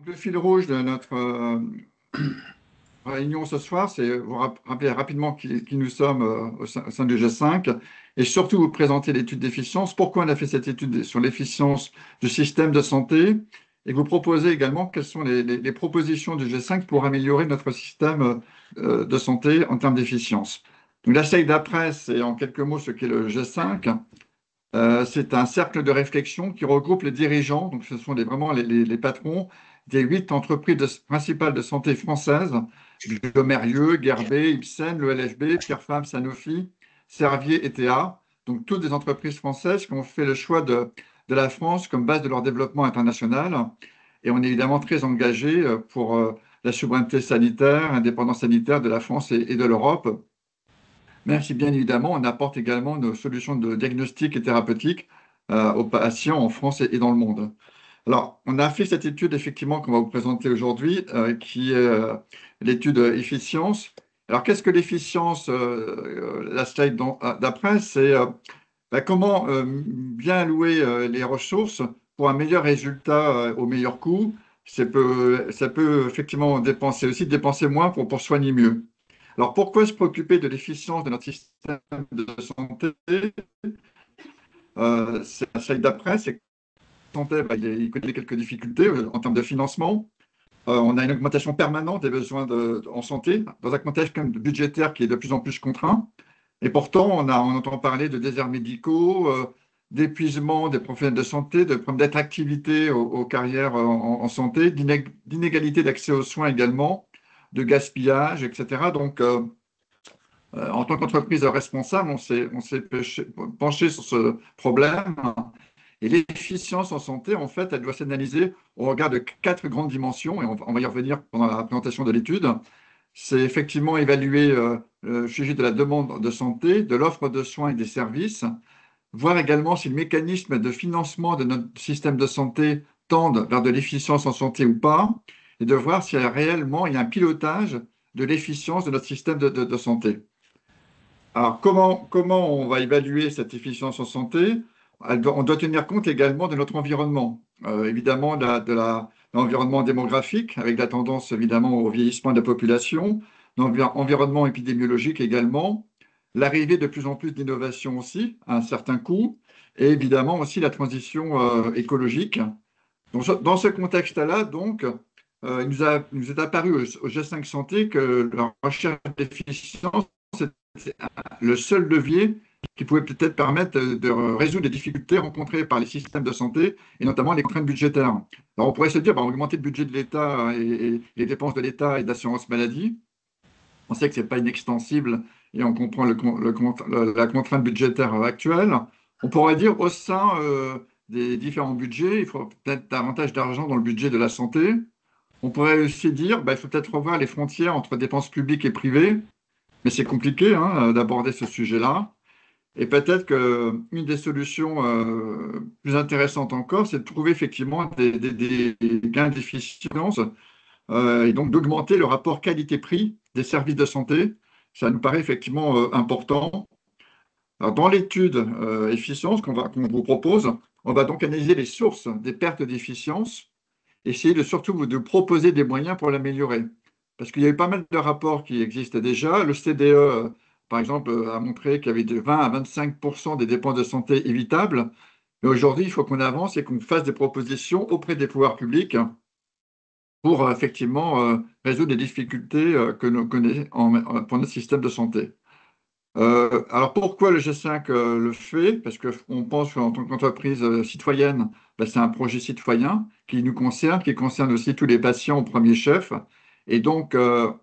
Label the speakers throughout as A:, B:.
A: Le fil rouge de notre réunion ce soir, c'est vous rappeler rapidement qui nous sommes au sein du G5 et surtout vous présenter l'étude d'efficience, pourquoi on a fait cette étude sur l'efficience du système de santé et vous proposer également quelles sont les propositions du G5 pour améliorer notre système de santé en termes d'efficience. Donc la slide d'après, c'est en quelques mots ce qu'est le G5. C'est un cercle de réflexion qui regroupe les dirigeants, donc ce sont vraiment les patrons des 8 entreprises principales de santé françaises, Bioméриeux, Guerbet, Ipsen, le LFB, Pierre Fabre, Sanofi, Servier et TA, donc toutes des entreprises françaises qui ont fait le choix de la France comme base de leur développement international. Et on est évidemment très engagé pour la souveraineté sanitaire, l'indépendance sanitaire de la France et de l'Europe, même si bien évidemment on apporte également nos solutions de diagnostic et thérapeutique aux patients en France et dans le monde. Alors, on a fait cette étude effectivement qu'on va vous présenter aujourd'hui, qui est l'étude efficience. Alors, qu'est-ce que l'efficience? La slide d'après, c'est comment bien allouer les ressources pour un meilleur résultat au meilleur coût. Ça peut effectivement dépenser moins pour soigner mieux. Alors, pourquoi se préoccuper de l'efficience de notre système de santé? C'est la slide d'après, c'est que la santé, il connaît quelques difficultés en termes de financement. On a une augmentation permanente des besoins en santé, dans un contexte quand même budgétaire qui est de plus en plus contraint. Et pourtant, on entend parler de déserts médicaux, d'épuisement des professionnels de santé, de problèmes d'attractivité aux carrières en santé, d'inégalité d'accès aux soins également, de gaspillage, etc. Donc, en tant qu'entreprise responsable, on s'est penché sur ce problème. Et l'efficience en santé, en fait, elle doit s'analyser au regard de 4 grandes dimensions, et on va y revenir pendant la présentation de l'étude. C'est effectivement évaluer le sujet de la demande de santé, de l'offre de soins et des services, voir également si le mécanisme de financement de notre système de santé tendent vers de l'efficience en santé ou pas, et de voir s'il y a réellement un pilotage de l'efficience de notre système de santé. Alors, comment on va évaluer cette efficience en santé? On doit tenir compte également de notre environnement, évidemment l'environnement démographique, avec la tendance évidemment au vieillissement de la population, l'environnement épidémiologique également, l'arrivée de plus en plus d'innovations aussi, à un certain coût, et évidemment aussi la transition écologique. Donc, dans ce contexte-là, donc, il nous est apparu au G5 Santé que la recherche d'efficience était le seul levier qui pouvait peut-être permettre de résoudre les difficultés rencontrées par les systèmes de santé et notamment les contraintes budgétaires. Alors on pourrait se dire, augmenter le budget de l'État et les dépenses de l'État et d'assurance maladie, on sait que ce n'est pas inextensible et on comprend la contrainte budgétaire actuelle. On pourrait dire au sein des différents budgets, il faut peut-être davantage d'argent dans le budget de la santé. On pourrait aussi dire, il faut peut-être revoir les frontières entre dépenses publiques et privées, mais c'est compliqué d'aborder ce sujet-là. Et peut-être qu'une des solutions plus intéressantes encore, c'est de trouver effectivement des gains d'efficience et donc d'augmenter le rapport qualité-prix des services de santé. Ça nous paraît effectivement important. Alors, dans l'étude efficience qu'on vous propose, on va donc analyser les sources des pertes d'efficience, essayer surtout de proposer des moyens pour l'améliorer. Parce qu'il y a eu pas mal de rapports qui existent déjà. Le CDE, par exemple, a montré qu'il y avait de 20 à 25% des dépenses de santé évitables. Mais aujourd'hui, il faut qu'on avance et qu'on fasse des propositions auprès des pouvoirs publics pour effectivement résoudre les difficultés que nous connaissons pour notre système de santé. Alors pourquoi le G5 le fait? Parce qu'on pense qu'en tant qu'entreprise citoyenne, c'est un projet citoyen qui nous concerne, qui concerne aussi tous les patients au premier chef. Et donc,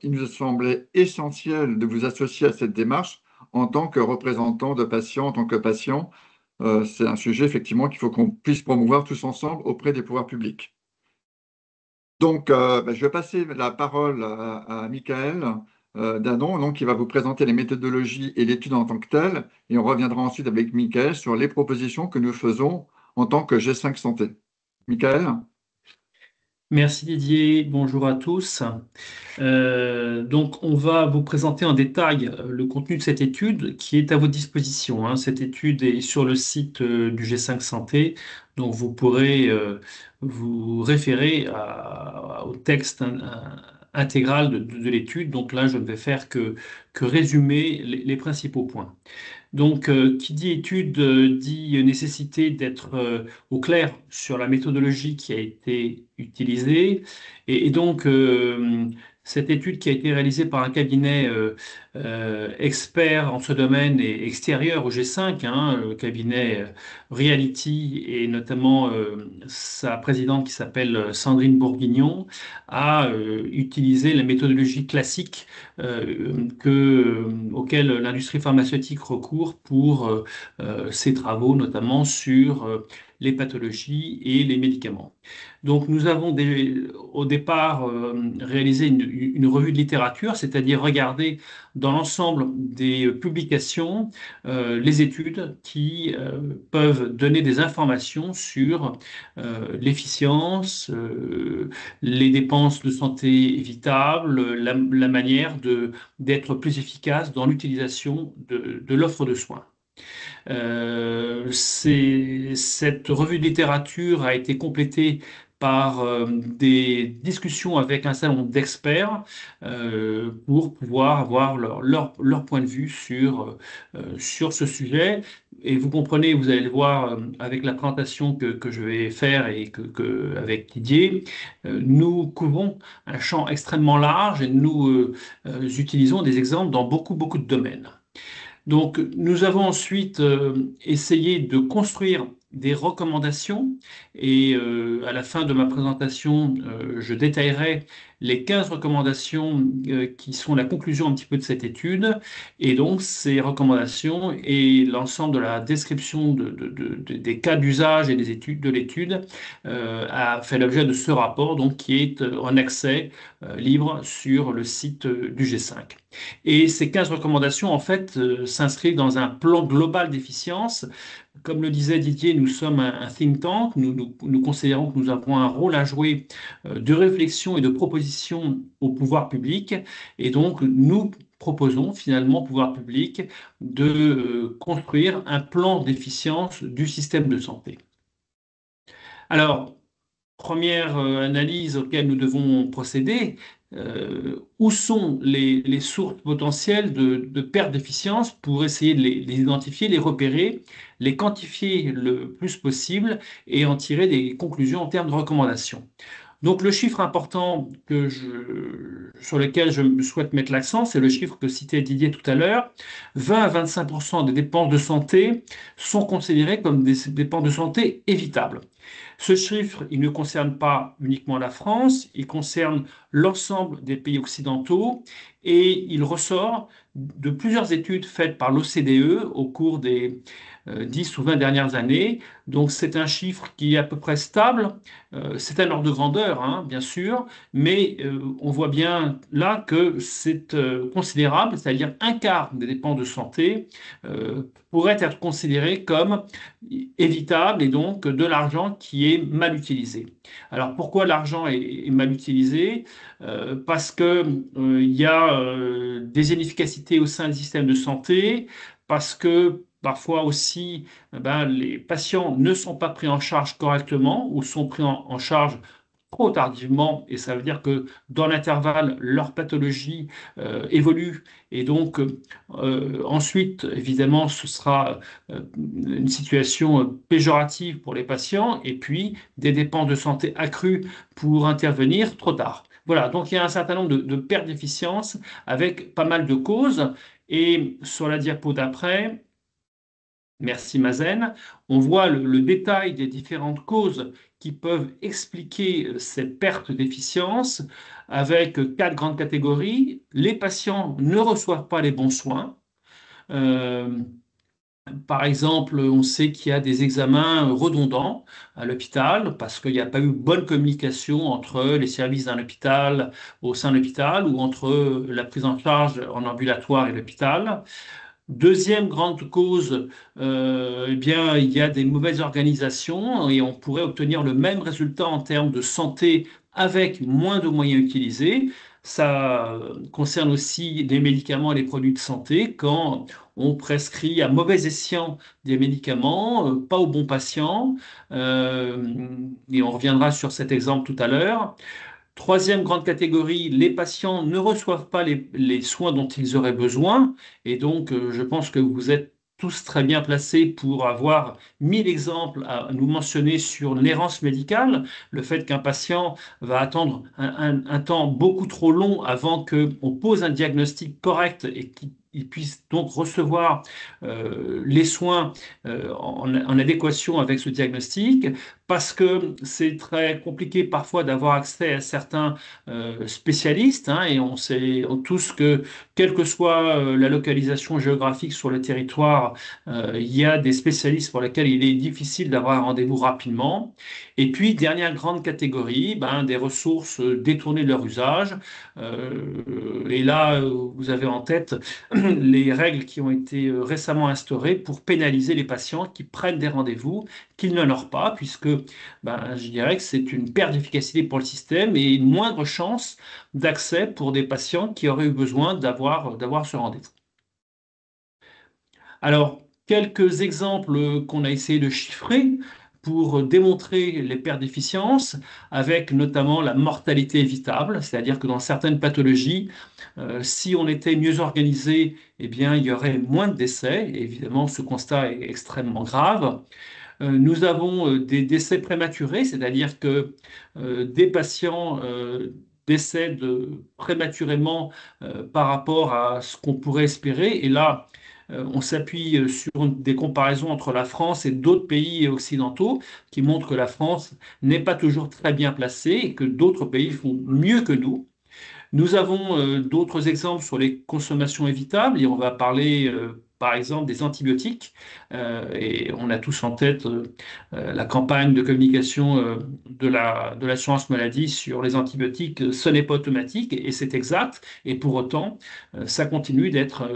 A: il nous semblait essentiel de vous associer à cette démarche en tant que représentant de patients, en tant que patient. C'est un sujet effectivement qu'il faut qu'on puisse promouvoir tous ensemble auprès des pouvoirs publics. Donc, je vais passer la parole à Michael Danon, donc, qui va vous présenter les méthodologies et l'étude en tant que telle. Et on reviendra ensuite avec Michael sur les propositions que nous faisons en tant que G5 Santé. Michael?
B: Merci Didier, bonjour à tous. Donc, on va vous présenter en détail le contenu de cette étude qui est à votre disposition, hein. Cette étude est sur le site du G5 Santé, donc vous pourrez vous référer au texte intégral de l'étude. Donc là, je ne vais faire que résumer les principaux points. Donc, qui dit étude dit nécessité d'être au clair sur la méthodologie qui a été utilisée. Et donc, cette étude qui a été réalisée par un cabinet expert en ce domaine et extérieur au G5, hein, le cabinet Reality, et notamment sa présidente qui s'appelle Sandrine Bourguignon, a utilisé la méthodologie classique auquel l'industrie pharmaceutique recourt pour ses travaux, notamment sur les pathologies et les médicaments. Donc, nous avons au départ réalisé une revue de littérature, c'est-à-dire regarder dans l'ensemble des publications les études qui peuvent donner des informations sur l'efficience, les dépenses de santé évitables, la manière d'être plus efficace dans l'utilisation de l'offre de soins. Cette revue de littérature a été complétée par des discussions avec un salon d'experts pour pouvoir avoir leur point de vue sur ce sujet. Et vous comprenez, vous allez le voir avec la présentation que je vais faire et avec Didier, nous couvrons un champ extrêmement large et nous utilisons des exemples dans beaucoup de domaines. Donc, nous avons ensuite essayé de construire des recommandations et à la fin de ma présentation, je détaillerai les 15 recommandations qui sont la conclusion un petit peu de cette étude. Et donc, ces recommandations et l'ensemble de la description des cas d'usage et des études de l'étude a fait l'objet de ce rapport, donc, qui est en accès libre sur le site du G5. Et ces 15 recommandations, en fait, s'inscrivent dans un plan global d'efficience. Comme le disait Didier, nous sommes un think tank. Nous considérons que nous avons un rôle à jouer de réflexion et de proposition au pouvoir public. Et donc, nous proposons finalement au pouvoir public de construire un plan d'efficience du système de santé. Alors, première analyse auquel nous devons procéder, où sont les sources potentielles de perte d'efficience pour essayer de les identifier, les repérer, les quantifier le plus possible et en tirer des conclusions en termes de recommandations. Donc le chiffre important sur lequel je souhaite mettre l'accent, c'est le chiffre que citait Didier tout à l'heure. 20 à 25% des dépenses de santé sont considérées comme des dépenses de santé évitables. Ce chiffre, il ne concerne pas uniquement la France, il concerne l'ensemble des pays occidentaux et il ressort de plusieurs études faites par l'OCDE au cours des 10 ou 20 dernières années. Donc c'est un chiffre qui est à peu près stable. C'est un ordre de grandeur, hein, bien sûr, mais on voit bien là que c'est considérable, c'est-à-dire un quart des dépenses de santé pourrait être considéré comme évitable et donc de l'argent qui est mal utilisé. Alors pourquoi l'argent est mal utilisé? Parce que il y a des inefficacités au sein du système de santé, parce que parfois aussi, les patients ne sont pas pris en charge correctement ou sont pris en charge trop tardivement, et ça veut dire que dans l'intervalle, leur pathologie évolue, et donc ensuite, évidemment, ce sera une situation péjorative pour les patients, et puis des dépenses de santé accrues pour intervenir trop tard. Voilà, donc il y a un certain nombre de pertes d'efficience avec pas mal de causes, et sur la diapo d'après, merci Mazen. On voit le détail des différentes causes qui peuvent expliquer cette perte d'efficience avec quatre grandes catégories. Les patients ne reçoivent pas les bons soins. Euh, Par exemple, on sait qu'il y a des examens redondants à l'hôpital parce qu'il n'y a pas eu bonne communication entre les services d'un hôpital au sein de l'hôpital ou entre la prise en charge en ambulatoire et l'hôpital. Deuxième grande cause, eh bien, il y a des mauvaises organisations et on pourrait obtenir le même résultat en termes de santé avec moins de moyens utilisés. Ça concerne aussi les médicaments et les produits de santé quand on prescrit à mauvais escient des médicaments, pas aux bons patients, et on reviendra sur cet exemple tout à l'heure. Troisième grande catégorie, les patients ne reçoivent pas les soins dont ils auraient besoin. Et donc, je pense que vous êtes tous très bien placés pour avoir 1000 exemples à nous mentionner sur l'errance médicale, le fait qu'un patient va attendre un temps beaucoup trop long avant qu'on pose un diagnostic correct et qu'il puisse donc recevoir les soins en adéquation avec ce diagnostic, parce que c'est très compliqué parfois d'avoir accès à certains spécialistes, hein, et on sait tous que, quelle que soit la localisation géographique sur le territoire, il y a des spécialistes pour lesquels il est difficile d'avoir un rendez-vous rapidement. Et puis, dernière grande catégorie, ben, des ressources détournées de leur usage. Et là, vous avez en tête les règles qui ont été récemment instaurées pour pénaliser les patients qui prennent des rendez-vous qu'ils ne n'honorent pas, puisque ben, je dirais que c'est une perte d'efficacité pour le système et une moindre chance d'accès pour des patients qui auraient eu besoin d'avoir ce rendez-vous. Alors, quelques exemples qu'on a essayé de chiffrer pour démontrer les pertes d'efficience, avec notamment la mortalité évitable, c'est-à-dire que dans certaines pathologies, si on était mieux organisé, eh bien, il y aurait moins de décès. Et évidemment, ce constat est extrêmement grave. Nous avons des décès prématurés, c'est-à-dire que des patients décèdent prématurément par rapport à ce qu'on pourrait espérer. Et là, on s'appuie sur des comparaisons entre la France et d'autres pays occidentaux qui montrent que la France n'est pas toujours très bien placée et que d'autres pays font mieux que nous. Nous avons d'autres exemples sur les consommations évitables et on va parler par exemple des antibiotiques. Et on a tous en tête la campagne de communication de l'assurance maladie sur les antibiotiques. Ce n'est pas automatique et c'est exact. Et pour autant, ça continue d'être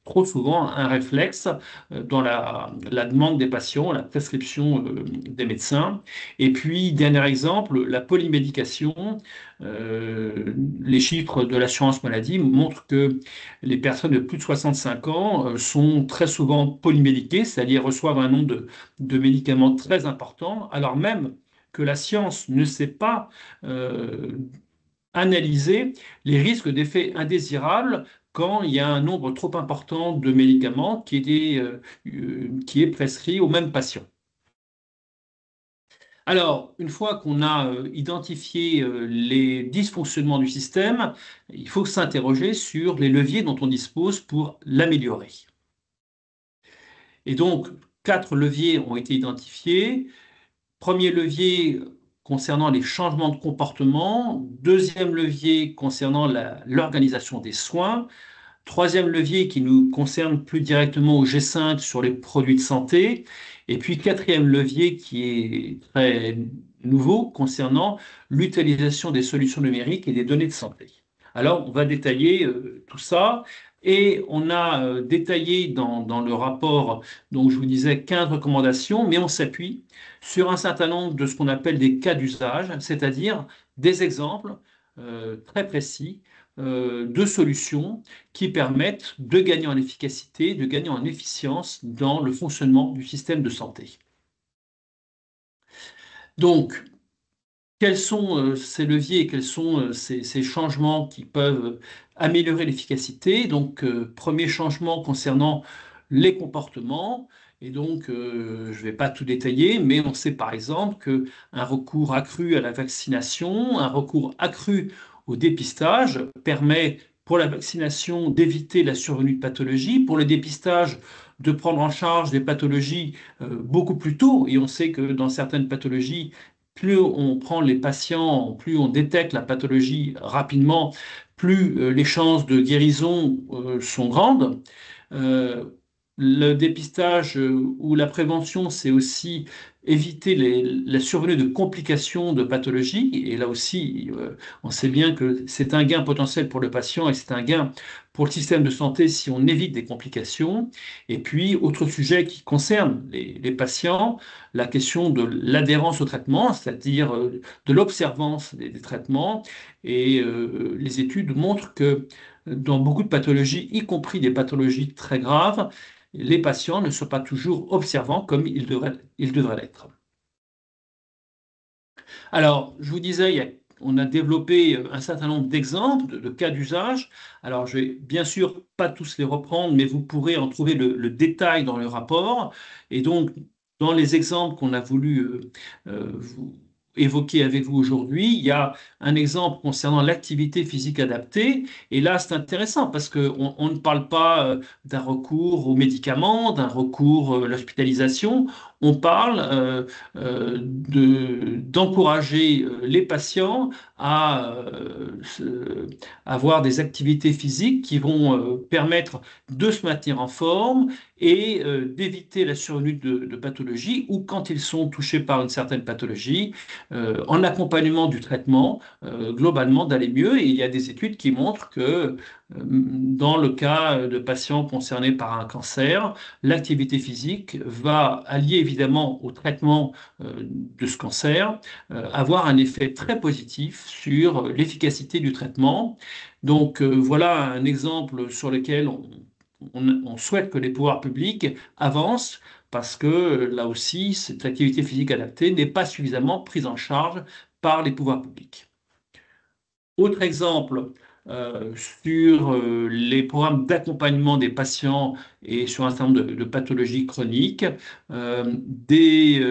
B: trop souvent un réflexe dans la demande des patients, la prescription des médecins. Et puis, dernier exemple, la polymédication. Les chiffres de l'assurance maladie montrent que les personnes de plus de 65 ans sont très souvent polymédiquées, c'est-à-dire reçoivent un nombre de médicaments très important, alors même que la science ne sait pas analyser les risques d'effets indésirables quand il y a un nombre trop important de médicaments qui est prescrit au même patient. Alors, une fois qu'on a identifié les dysfonctionnements du système, il faut s'interroger sur les leviers dont on dispose pour l'améliorer. Et donc, 4 leviers ont été identifiés. Premier levier concernant les changements de comportement. Deuxième levier concernant l'organisation des soins. Troisième levier qui nous concerne plus directement au G5 sur les produits de santé. Et puis quatrième levier qui est très nouveau concernant l'utilisation des solutions numériques et des données de santé. Alors, on va détailler tout ça. Et on a détaillé dans le rapport, donc je vous disais 15 recommandations, mais on s'appuie sur un certain nombre de ce qu'on appelle des cas d'usage, c'est-à-dire des exemples très précis de solutions qui permettent de gagner en efficacité, de gagner en efficience dans le fonctionnement du système de santé. Donc, quels sont ces leviers, quels sont ces changements qui peuvent améliorer l'efficacité? Donc, premier changement concernant les comportements. Et donc, je ne vais pas tout détailler, mais on sait par exemple qu'un recours accru à la vaccination, un recours accru au dépistage permet pour la vaccination d'éviter la survenue de pathologies, pour le dépistage de prendre en charge des pathologies beaucoup plus tôt. Et on sait que dans certaines pathologies, plus on prend les patients, plus on détecte la pathologie rapidement, plus les chances de guérison sont grandes. le dépistage ou la prévention, c'est aussi éviter la survenue de complications de pathologies. Et là aussi, on sait bien que c'est un gain potentiel pour le patient et c'est un gain pour le système de santé si on évite des complications. Et puis, autre sujet qui concerne les patients, la question de l'adhérence au traitement, c'est-à-dire de l'observance des traitements. Et les études montrent que dans beaucoup de pathologies, y compris des pathologies très graves, les patients ne sont pas toujours observants comme ils devraient l'être. Alors, je vous disais, on a développé un certain nombre d'exemples, de cas d'usage. Alors, je vais bien sûr pas tous les reprendre, mais vous pourrez en trouver le détail dans le rapport. Et donc, dans les exemples qu'on a voulu vous évoquer avec vous aujourd'hui, il y a un exemple concernant l'activité physique adaptée. Et là, c'est intéressant parce qu'on ne parle pas d'un recours aux médicaments, d'un recours à l'hospitalisation. On parle d'encourager les patients à avoir des activités physiques qui vont permettre de se maintenir en forme et d'éviter la survenue de pathologies ou quand ils sont touchés par une certaine pathologie, en accompagnement du traitement, globalement d'aller mieux. Et il y a des études qui montrent que dans le cas de patients concernés par un cancer, l'activité physique va allier évidemment au traitement de ce cancer, avoir un effet très positif sur l'efficacité du traitement. Donc voilà un exemple sur lequel on souhaite que les pouvoirs publics avancent parce que là aussi, cette activité physique adaptée n'est pas suffisamment prise en charge par les pouvoirs publics. Autre exemple sur les programmes d'accompagnement des patients et sur un certain nombre de pathologies chroniques. Il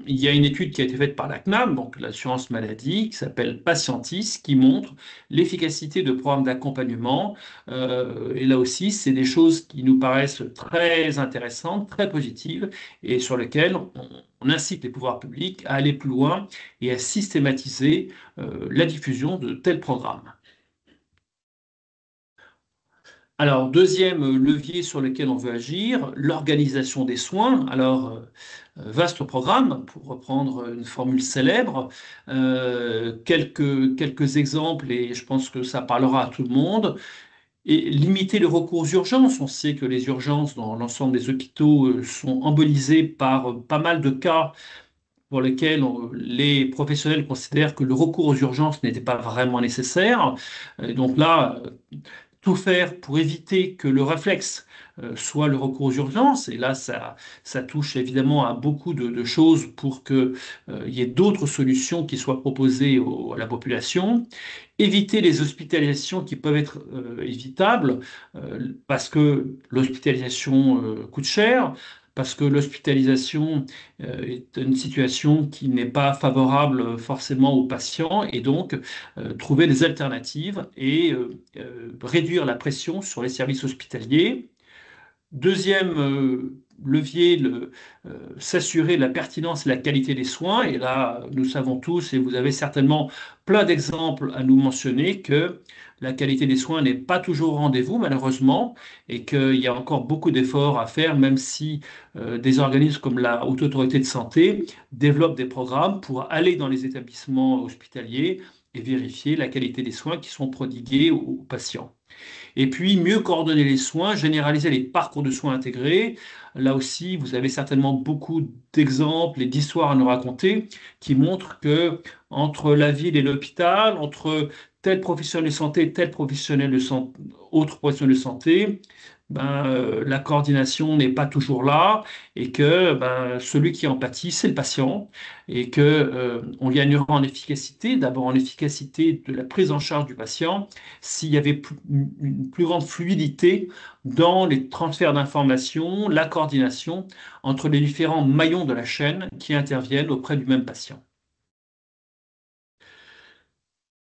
B: y a une étude qui a été faite par la CNAM, donc l'assurance maladie, qui s'appelle Patientis, qui montre l'efficacité de programmes d'accompagnement. Et là aussi, c'est des choses qui nous paraissent très intéressantes, très positives, et sur lesquelles on incite les pouvoirs publics à aller plus loin et à systématiser la diffusion de tels programmes. Alors, deuxième levier sur lequel on veut agir, l'organisation des soins. Alors, vaste programme, pour reprendre une formule célèbre. Quelques exemples, et je pense que ça parlera à tout le monde. Et limiter le recours aux urgences. On sait que les urgences dans l'ensemble des hôpitaux sont embolisées par pas mal de cas pour lesquels les professionnels considèrent que le recours aux urgences n'était pas vraiment nécessaire. Donc là, tout faire pour éviter que le réflexe soit le recours aux urgences. Et là, ça touche évidemment à beaucoup de choses pour qu'il y ait d'autres solutions qui soient proposées à la population. Éviter les hospitalisations qui peuvent être évitables parce que l'hospitalisation coûte cher, parce que l'hospitalisation est une situation qui n'est pas favorable forcément aux patients et donc trouver des alternatives et réduire la pression sur les services hospitaliers. Deuxième levier, s'assurer de la pertinence et la qualité des soins. Et là, nous savons tous, et vous avez certainement plein d'exemples à nous mentionner, que la qualité des soins n'est pas toujours au rendez-vous, malheureusement, et qu'il y a encore beaucoup d'efforts à faire, même si des organismes comme la Haute Autorité de Santé développent des programmes pour aller dans les établissements hospitaliers et vérifier la qualité des soins qui sont prodigués aux patients. Et puis, mieux coordonner les soins, généraliser les parcours de soins intégrés. Là aussi, vous avez certainement beaucoup d'exemples et d'histoires à nous raconter qui montrent que entre la ville et l'hôpital, entre tel professionnel de santé, tel professionnel de santé, autre professionnel de santé, la coordination n'est pas toujours là et que celui qui en pâtit, c'est le patient et que on gagnera en efficacité, d'abord en efficacité de la prise en charge du patient, s'il y avait une plus grande fluidité dans les transferts d'informations, la coordination entre les différents maillons de la chaîne qui interviennent auprès du même patient.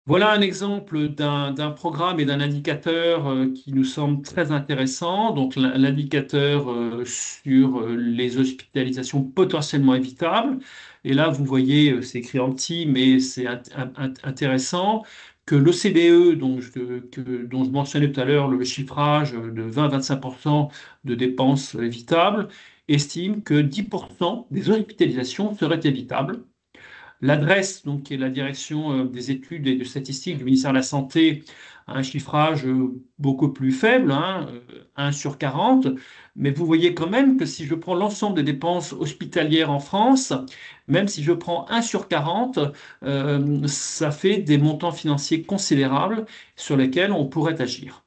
B: Voilà un exemple d'un programme et d'un indicateur qui nous semble très intéressant. Donc l'indicateur sur les hospitalisations potentiellement évitables. Et là, vous voyez, c'est écrit en petit, mais c'est intéressant que l'OCDE, dont je mentionnais tout à l'heure le chiffrage de 20-25% de dépenses évitables, estime que 10% des hospitalisations seraient évitables. L'adresse, donc, qui est la direction des études et de statistiques du ministère de la Santé, a un chiffrage beaucoup plus faible, hein, 1 sur 40. Mais vous voyez quand même que si je prends l'ensemble des dépenses hospitalières en France, même si je prends 1 sur 40, ça fait des montants financiers considérables sur lesquels on pourrait agir.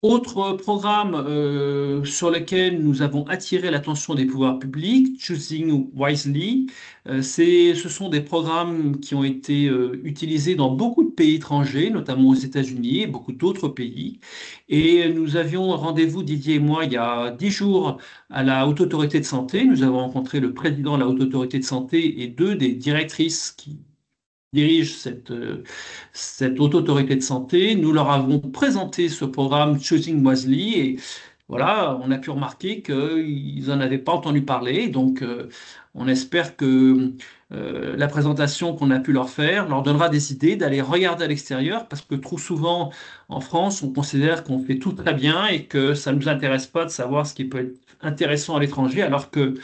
B: Autre programme sur lequel nous avons attiré l'attention des pouvoirs publics, Choosing Wisely, ce sont des programmes qui ont été utilisés dans beaucoup de pays étrangers, notamment aux États-Unis et beaucoup d'autres pays. Et nous avions rendez-vous, Didier et moi, il y a 10 jours à la Haute Autorité de Santé. Nous avons rencontré le président de la Haute Autorité de Santé et deux des directrices qui dirige cette haute autorité de santé. Nous leur avons présenté ce programme Choosing Wisely et voilà, on a pu remarquer qu'ils n'en avaient pas entendu parler. Donc, on espère que la présentation qu'on a pu leur faire leur donnera des idées d'aller regarder à l'extérieur parce que trop souvent en France, on considère qu'on fait tout très bien et que ça ne nous intéresse pas de savoir ce qui peut être intéressant à l'étranger alors que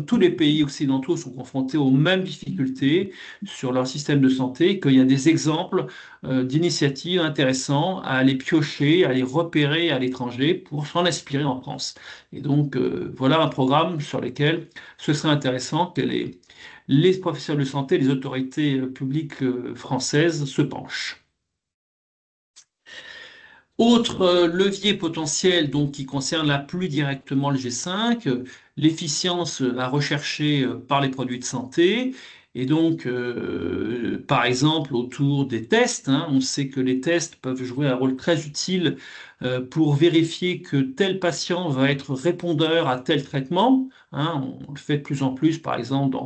B: tous les pays occidentaux sont confrontés aux mêmes difficultés sur leur système de santé, qu'il y a des exemples d'initiatives intéressantes à aller piocher, à aller repérer à l'étranger pour s'en inspirer en France. Et donc, voilà un programme sur lequel ce serait intéressant que les professionnels de santé, les autorités publiques françaises se penchent. Autre levier potentiel donc, qui concerne là plus directement le G5, l'efficience à rechercher par les produits de santé. Et donc, par exemple, autour des tests, hein, on sait que les tests peuvent jouer un rôle très utile pour vérifier que tel patient va être répondeur à tel traitement. Hein, on le fait de plus en plus, par exemple,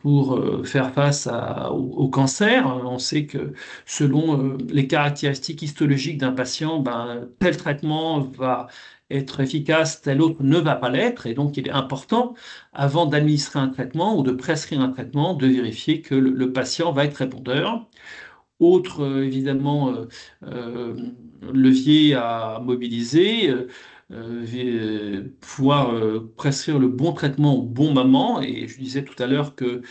B: pour faire face au cancer. On sait que selon les caractéristiques histologiques d'un patient, ben, tel traitement va être efficace, tel autre ne va pas l'être. Et donc, il est important, avant d'administrer un traitement ou de prescrire un traitement, de vérifier que le patient va être répondeur. Autre, évidemment, euh, levier à mobiliser, pouvoir prescrire le bon traitement au bon moment. Et je disais tout à l'heure que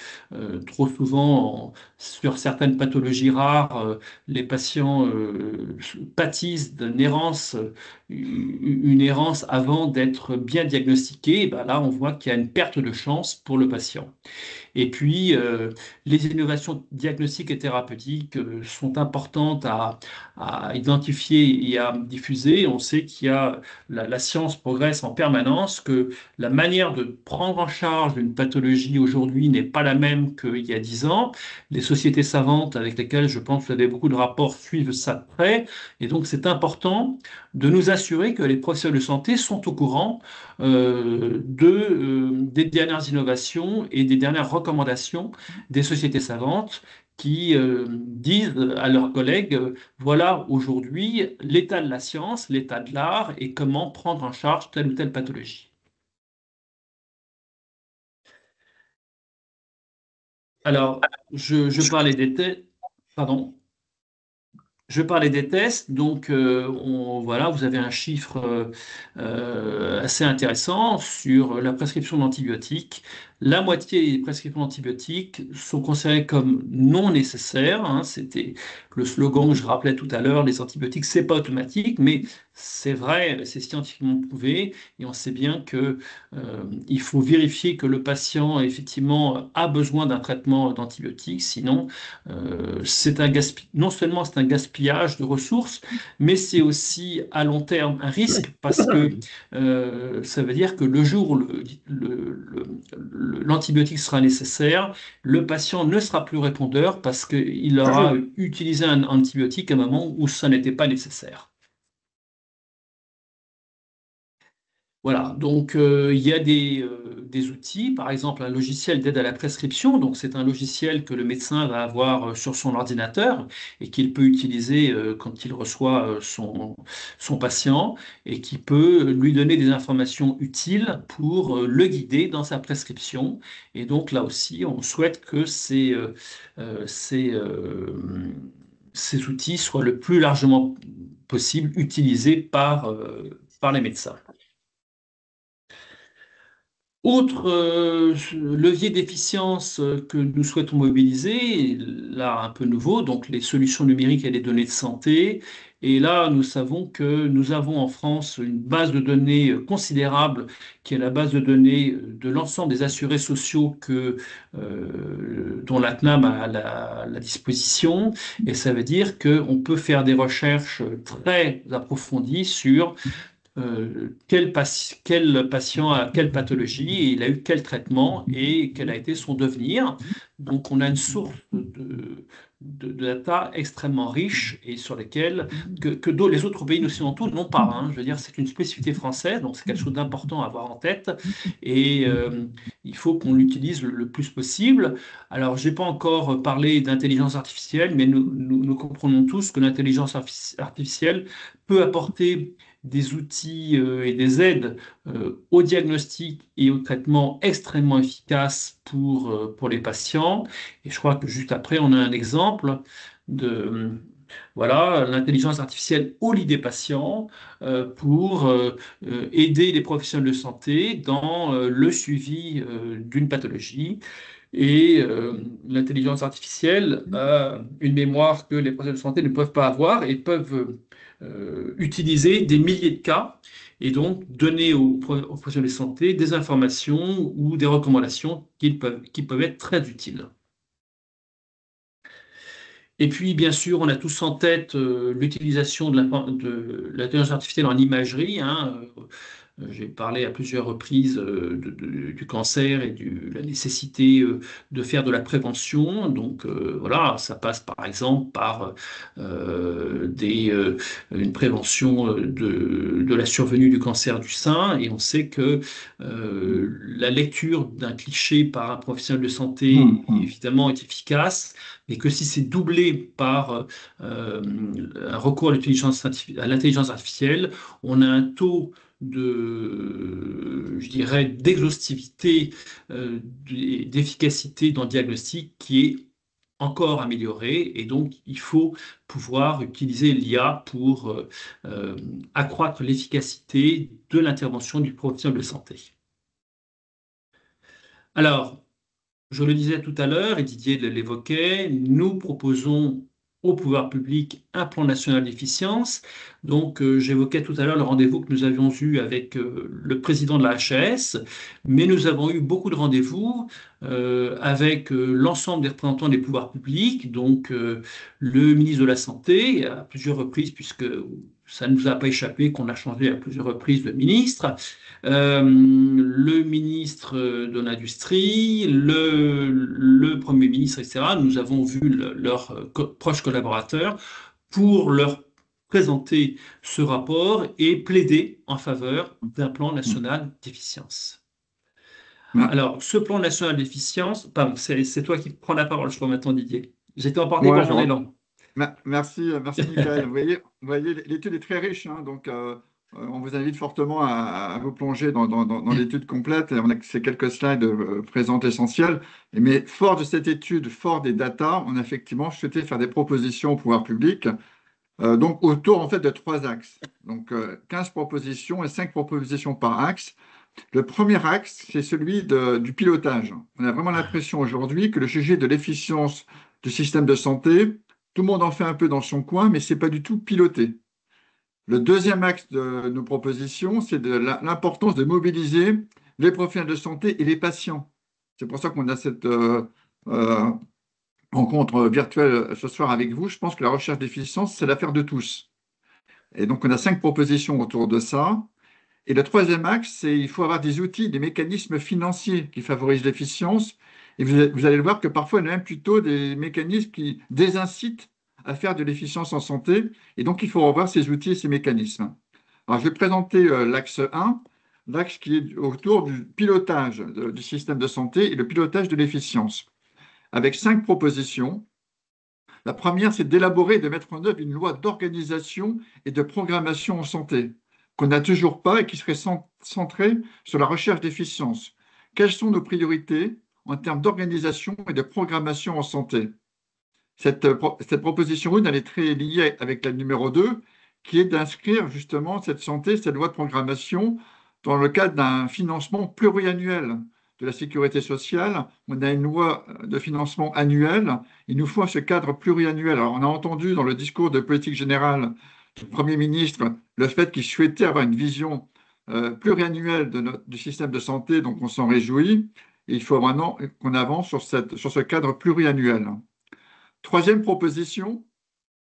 B: trop souvent, sur certaines pathologies rares, les patients pâtissent d'une errance, une errance avant d'être bien diagnostiqués. Et ben là, on voit qu'il y a une perte de chance pour le patient. Et puis, les innovations diagnostiques et thérapeutiques sont importantes à identifier et à diffuser. On sait qu'il y a la science progresse en permanence, que la manière de prendre en charge une pathologie aujourd'hui n'est pas la même qu'il y a 10 ans. Les sociétés savantes avec lesquelles je pense que vous avez beaucoup de rapports suivent ça de près. Et donc, c'est important de nous assurer que les professionnels de santé sont au courant des dernières innovations et des dernières recommandations des sociétés savantes qui disent à leurs collègues, voilà aujourd'hui l'état de la science, l'état de l'art et comment prendre en charge telle ou telle pathologie. Alors, je parlais des tests, pardon. Je parlais des tests, donc voilà, vous avez un chiffre assez intéressant sur la prescription d'antibiotiques. La moitié des prescriptions d'antibiotiques sont considérées comme non nécessaires, hein. C'était le slogan que je rappelais tout à l'heure, les antibiotiques, c'est pas automatique, mais c'est vrai, c'est scientifiquement prouvé, et on sait bien que il faut vérifier que le patient effectivement a besoin d'un traitement d'antibiotiques, sinon non seulement c'est un gaspillage de ressources, mais c'est aussi à long terme un risque parce que ça veut dire que le jour où l'antibiotique sera nécessaire, le patient ne sera plus répondeur parce qu'il aura utilisé un antibiotique à un moment où ça n'était pas nécessaire. Voilà, donc il y a des outils, par exemple un logiciel d'aide à la prescription. Donc c'est un logiciel que le médecin va avoir sur son ordinateur et qu'il peut utiliser quand il reçoit son patient et qui peut lui donner des informations utiles pour le guider dans sa prescription. Et donc là aussi, on souhaite que ces outils soient le plus largement possible utilisés par les médecins. Autre levier d'efficience que nous souhaitons mobiliser, là un peu nouveau, donc les solutions numériques et les données de santé. Et là, nous savons que nous avons en France une base de données considérable, qui est la base de données de l'ensemble des assurés sociaux dont la CNAM a la disposition. Et ça veut dire qu'on peut faire des recherches très approfondies sur quel patient a quelle pathologie, et il a eu quel traitement et quel a été son devenir. Donc, on a une source de data extrêmement riche et sur lesquelles les autres pays occidentaux n'ont pas, hein. Je veux dire, c'est une spécificité française, donc c'est quelque chose d'important à avoir en tête et il faut qu'on l'utilise le plus possible. Alors, je n'ai pas encore parlé d'intelligence artificielle, mais nous comprenons tous que l'intelligence artificielle peut apporter des outils et des aides au diagnostic et au traitement extrêmement efficaces pour les patients. Et je crois que juste après, on a un exemple de voilà, l'intelligence artificielle au lit des patients pour aider les professionnels de santé dans le suivi d'une pathologie. Et l'intelligence artificielle a une mémoire que les professionnels de santé ne peuvent pas avoir et peuvent utiliser des milliers de cas et donc donner aux professionnels de santé des informations ou des recommandations qui peuvent être très utiles. Et puis, bien sûr, on a tous en tête l'utilisation de l'intelligence artificielle en imagerie, hein. J'ai parlé à plusieurs reprises du cancer et de la nécessité de faire de la prévention. Donc voilà, ça passe par exemple par une prévention de la survenue du cancer du sein. Et on sait que la lecture d'un cliché par un professionnel de santé,
A: Mhm.
B: évidemment, est efficace, mais que si c'est doublé par un recours à l'intelligence artificielle, on a un taux je dirais, d'exhaustivité, d'efficacité dans le diagnostic qui est encore amélioré. Et donc, il faut pouvoir utiliser l'IA pour euh, accroître l'efficacité de l'intervention du professionnel de santé. Alors, je le disais tout à l'heure, et Didier l'évoquait, nous proposons au pouvoir public un plan national d'efficience. Donc, j'évoquais tout à l'heure le rendez-vous que nous avions eu avec le président de la HAS, mais nous avons eu beaucoup de rendez-vous avec l'ensemble des représentants des pouvoirs publics, donc le ministre de la Santé à plusieurs reprises, puisque ça ne nous a pas échappé qu'on a changé à plusieurs reprises de ministre, le ministre de l'Industrie, le Premier ministre, etc. Nous avons vu leurs proches collaborateurs pour leur présenter ce rapport et plaider en faveur d'un plan national d'efficience.
A: Ah,
B: Alors, ce plan national d'efficience, pardon, c'est toi qui prends la parole, je crois maintenant, Didier. J'étais emporté
A: ouais,
B: par mon élan.
A: merci, merci Michael. Vous voyez, l'étude est très riche, hein, donc on vous invite fortement à vous plonger dans l'étude complète. Et on a ces quelques slides présentent l'essentiel. Mais fort de cette étude, fort des datas, on a effectivement souhaité faire des propositions au pouvoir public, donc autour en fait de trois axes. Donc 15 propositions et 5 propositions par axe. Le premier axe, c'est celui du pilotage. On a vraiment l'impression aujourd'hui que le sujet de l'efficience du système de santé, tout le monde en fait un peu dans son coin, mais ce n'est pas du tout piloté. Le deuxième axe de nos propositions, c'est de l'importance de mobiliser les professionnels de santé et les patients. C'est pour ça qu'on a cette euh, rencontre virtuelle ce soir avec vous. Je pense que la recherche d'efficience, c'est l'affaire de tous. Et donc, on a 5 propositions autour de ça. Et le troisième axe, c'est qu'il faut avoir des outils, des mécanismes financiers qui favorisent l'efficience. Et vous allez le voir que parfois, il y a même plutôt des mécanismes qui désincitent à faire de l'efficience en santé. Et donc, il faut revoir ces outils et ces mécanismes. Alors, je vais présenter l'axe 1. l'axe qui est autour du pilotage du système de santé et le pilotage de l'efficience, avec 5 propositions. La première, c'est d'élaborer et de mettre en œuvre une loi d'organisation et de programmation en santé, qu'on n'a toujours pas et qui serait centrée sur la recherche d'efficience. Quelles sont nos priorités en termes d'organisation et de programmation en santé? Cette proposition 1, elle est très liée avec la numéro 2, qui est d'inscrire justement cette santé, cette loi de programmation, dans le cadre d'un financement pluriannuel de la sécurité sociale. On a une loi de financement annuel. Il nous faut ce cadre pluriannuel. Alors, on a entendu dans le discours de politique générale du Premier ministre le fait qu'il souhaitait avoir une vision pluriannuelle du système de santé, donc on s'en réjouit. Et il faut maintenant qu'on avance sur ce cadre pluriannuel. Troisième proposition,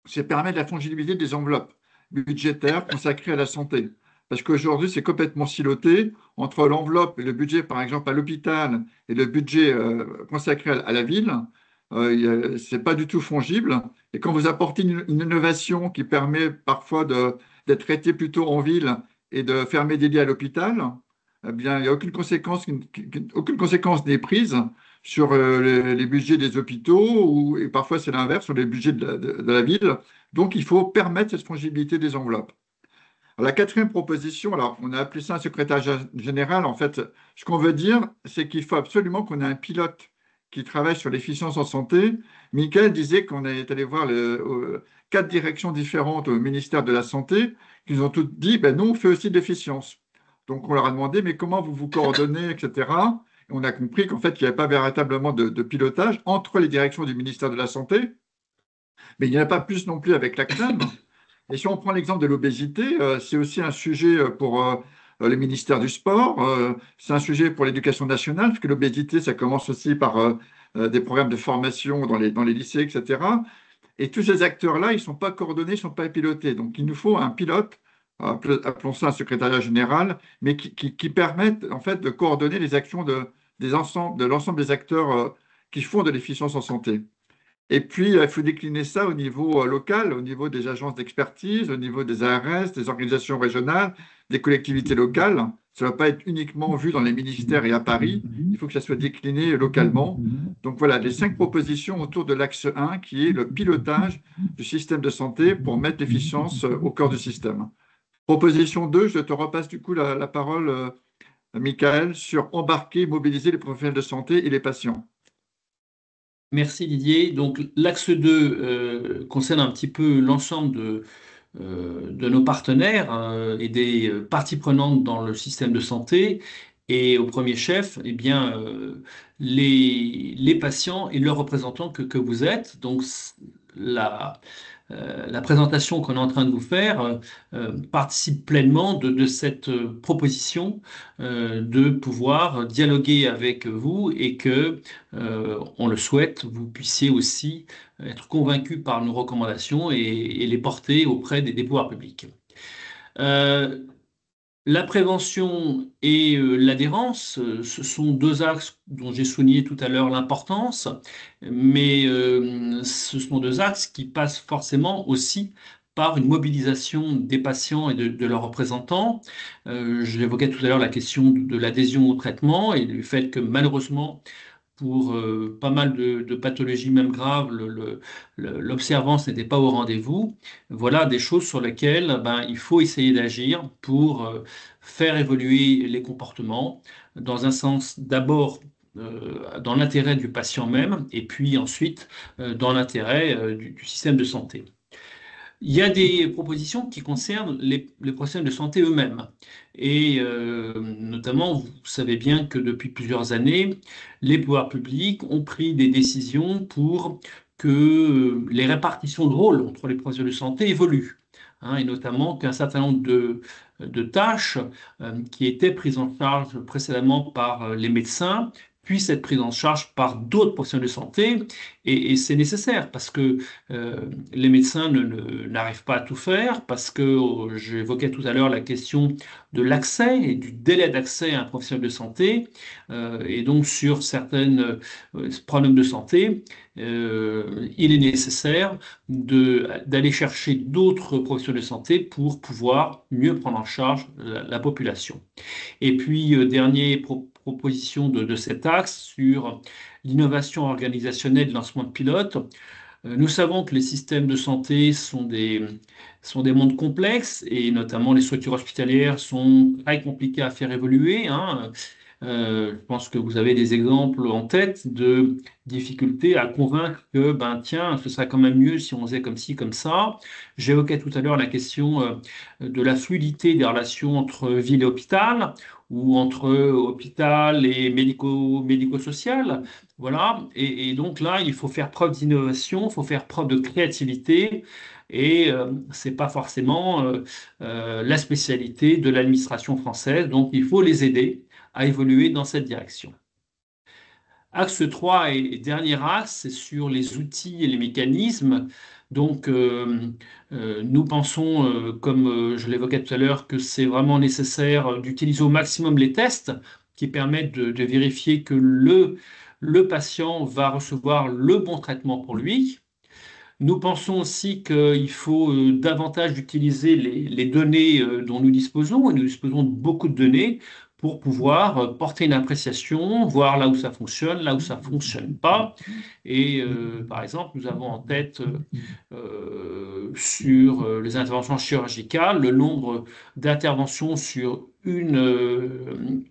A: c'est permettre la fongibilité des enveloppes budgétaires consacrées à la santé. Parce qu'aujourd'hui, c'est complètement siloté entre l'enveloppe et le budget, par exemple, à l'hôpital et le budget consacré à la ville. Ce n'est pas du tout fongible. Et quand vous apportez une innovation qui permet parfois d'être traité plutôt en ville et de fermer des lits à l'hôpital, eh bien, il n'y a aucune conséquence n'est prise sur les budgets des hôpitaux, et parfois c'est l'inverse, sur les budgets de la ville. Donc, il faut permettre cette fongibilité des enveloppes. La quatrième proposition, alors on a appelé ça un secrétaire général. En fait, ce qu'on veut dire, c'est qu'il faut absolument qu'on ait un pilote qui travaille sur l'efficience en santé. Michael disait qu'on est allé voir 4 directions différentes au ministère de la Santé, qui nous ont toutes dit, ben nous, on fait aussi de l'efficience. Donc on leur a demandé, mais comment vous vous coordonnez, etc. Et on a compris qu'en fait, il n'y avait pas véritablement de pilotage entre les directions du ministère de la Santé, mais il n'y en a pas plus non plus avec la CNAM. Et si on prend l'exemple de l'obésité, c'est aussi un sujet pour le ministère du Sport, c'est un sujet pour l'éducation nationale, parce que l'obésité, ça commence aussi par des programmes de formation dans les lycées, etc. Et tous ces acteurs-là, ils ne sont pas coordonnés, ils ne sont pas pilotés. Donc il nous faut un pilote, appelons ça un secrétariat général, mais qui permette en fait de coordonner les actions de l'ensemble des acteurs qui font de l'efficience en santé. Et puis, il faut décliner ça au niveau local, au niveau des agences d'expertise, au niveau des ARS, des organisations régionales, des collectivités locales. Ça ne va pas être uniquement vu dans les ministères et à Paris, il faut que ça soit décliné localement. Donc voilà, les 5 propositions autour de l'axe 1, qui est le pilotage du système de santé pour mettre l'efficience au cœur du système. Proposition 2, je te repasse du coup la parole, Michael, sur embarquer, mobiliser les professionnels de santé et les patients.
B: Merci Didier. Donc l'axe 2 concerne un petit peu l'ensemble de nos partenaires et des parties prenantes dans le système de santé. Et au premier chef, eh bien, les patients et leurs représentants que vous êtes. Donc la présentation qu'on est en train de vous faire participe pleinement de cette proposition de pouvoir dialoguer avec vous et que, on le souhaite, vous puissiez aussi être convaincu par nos recommandations et les porter auprès des pouvoirs publics. Euh, la prévention et l'adhérence, ce sont deux axes dont j'ai souligné tout à l'heure l'importance, mais ce sont deux axes qui passent forcément aussi par une mobilisation des patients et de leurs représentants. J'évoquais tout à l'heure la question de l'adhésion au traitement et du fait que malheureusement, pour pas mal de pathologies, même graves, l'observance n'était pas au rendez-vous. Voilà des choses sur lesquelles ben, il faut essayer d'agir pour faire évoluer les comportements dans un sens d'abord dans l'intérêt du patient même et puis ensuite dans l'intérêt du système de santé. Il y a des propositions qui concernent les professionnels de santé eux-mêmes. Et notamment, vous savez bien que depuis plusieurs années, les pouvoirs publics ont pris des décisions pour que les répartitions de rôles entre les professionnels de santé évoluent. Hein, et notamment qu'un certain nombre de tâches qui étaient prises en charge précédemment par les médecins puisse être prise en charge par d'autres professionnels de santé. Et c'est nécessaire parce que les médecins n'arrivent pas à tout faire, parce que j'évoquais tout à l'heure la question de l'accès et du délai d'accès à un professionnel de santé. Et donc sur certains problèmes de santé, il est nécessaire d'aller chercher d'autres professionnels de santé pour pouvoir mieux prendre en charge la population. Et puis, dernière proposition de cet axe sur l'innovation organisationnelle de lancement de pilote. Nous savons que les systèmes de santé sont des mondes complexes et notamment les structures hospitalières sont très compliquées à faire évoluer, hein. Je pense que vous avez des exemples en tête de difficultés à convaincre que, ben, tiens, ce serait quand même mieux si on faisait comme ci, comme ça. J'évoquais tout à l'heure la question de la fluidité des relations entre ville et hôpital ou entre hôpital et médico-social. Voilà. Et donc là, il faut faire preuve d'innovation, il faut faire preuve de créativité. Et ce n'est pas forcément la spécialité de l'administration française. Donc, il faut les aider à évoluer dans cette direction. Axe 3 et dernier axe, c'est sur les outils et les mécanismes. Donc, nous pensons, comme je l'évoquais tout à l'heure, que c'est vraiment nécessaire d'utiliser au maximum les tests qui permettent de vérifier que le patient va recevoir le bon traitement pour lui. Nous pensons aussi qu'il faut davantage utiliser les données dont nous disposons, et nous disposons de beaucoup de données pour pouvoir porter une appréciation, voir là où ça fonctionne, là où ça ne fonctionne pas. Et par exemple, nous avons en tête sur les interventions chirurgicales le nombre d'interventions sur une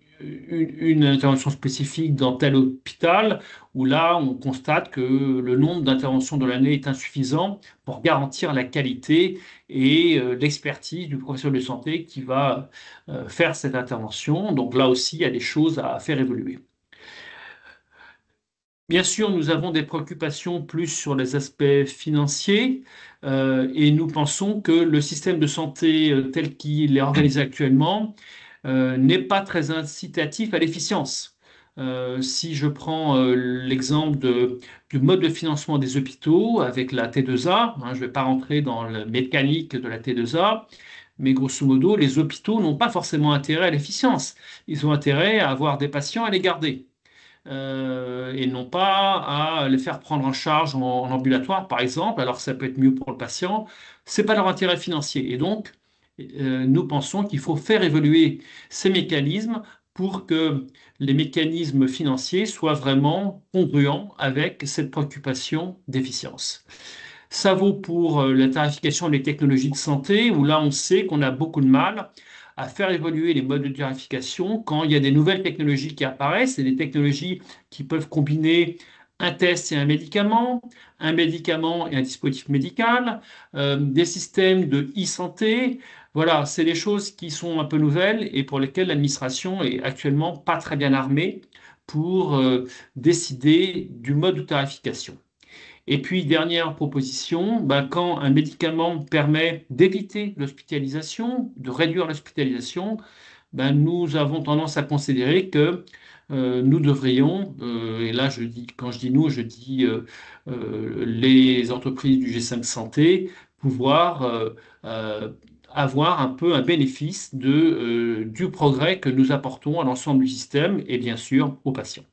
B: intervention spécifique dans tel hôpital, où là, on constate que le nombre d'interventions de l'année est insuffisant pour garantir la qualité et l'expertise du professionnel de santé qui va faire cette intervention. Donc là aussi, il y a des choses à faire évoluer. Bien sûr, nous avons des préoccupations plus sur les aspects financiers et nous pensons que le système de santé tel qu'il est organisé actuellement n'est pas très incitatif à l'efficience. Si je prends l'exemple du mode de financement des hôpitaux avec la T2A, hein, je ne vais pas rentrer dans la mécanique de la T2A, mais grosso modo, les hôpitaux n'ont pas forcément intérêt à l'efficience. Ils ont intérêt à avoir des patients et à les garder. Et non pas à les faire prendre en charge en ambulatoire, par exemple, alors que ça peut être mieux pour le patient. Ce n'est pas leur intérêt financier. Et donc, nous pensons qu'il faut faire évoluer ces mécanismes pour que les mécanismes financiers soient vraiment congruents avec cette préoccupation d'efficience. Ça vaut pour la tarification des technologies de santé, où là, on sait qu'on a beaucoup de mal à faire évoluer les modes de tarification quand il y a des nouvelles technologies qui apparaissent, et des technologies qui peuvent combiner un test et un médicament et un dispositif médical, des systèmes de e-santé. Voilà, c'est des choses qui sont un peu nouvelles et pour lesquelles l'administration est actuellement pas très bien armée pour décider du mode de tarification. Et puis, dernière proposition, ben, quand un médicament permet d'éviter l'hospitalisation, de réduire l'hospitalisation, ben, nous avons tendance à considérer que nous devrions, et là je dis, quand je dis nous, je dis les entreprises du G5 Santé, pouvoir avoir un peu un bénéfice du progrès que nous apportons à l'ensemble du système et bien sûr aux patients.